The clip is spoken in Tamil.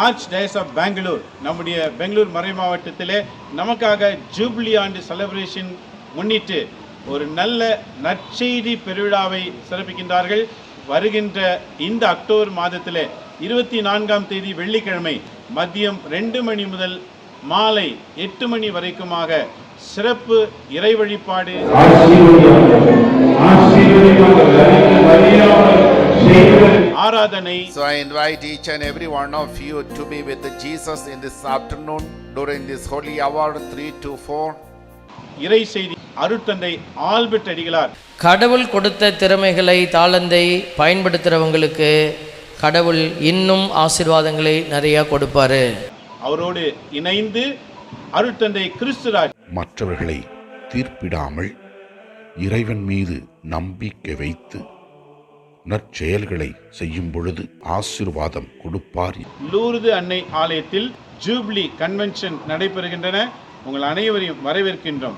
ஆர்ச் டயஸ் ஆஃப் பெங்களூர், நம்முடைய பெங்களூர் மறை மாவட்டத்திலே நமக்காக ஜூப்ளி ஆண்டு செலிப்ரேஷன் முன்னிட்டு ஒரு நல்ல நற்செய்தி பெருவிழாவை சிறப்பிக்கின்றார்கள். வருகின்ற இந்த அக்டோபர் மாதத்திலே 24ஆம் தேதி வெள்ளிக்கிழமை மதியம் 2 மணி முதல் மாலை 8 மணி வரைக்குமாக சிறப்பு இறை வழிபாடு ஆராதனை. So I invite each and every one of you to be with Jesus in this afternoon during this holy hour 3 to 4. இறை செய்தி அருட்தந்தை ஆல்பர்ட் அடிகளார். கடவுள் கொடுத்த திறமைகளை தாளந்தை பயன்படுத்துகிறவங்களுக்கு கடவுள் இன்னும் ஆசீர்வாதங்களை நிறைய கொடுப்பாரு. அவரோடு இணைந்து அருட்தந்தை கிறிஸ்துராஜ் மற்றவர்களை தீர்ப்பிடாமல் இறைவன் மீது நம்பிக்கை வைத்து நற்செயல்களை செய்யும் பொழுது ஆசீர்வாதம் கொடுப்பார். லூர்து அன்னை ஆலயத்தில் ஜூப்ளி கன்வென்ஷன் நடைபெறுகின்றன. உங்கள் அனைவரையும் வரவேற்கின்றோம்.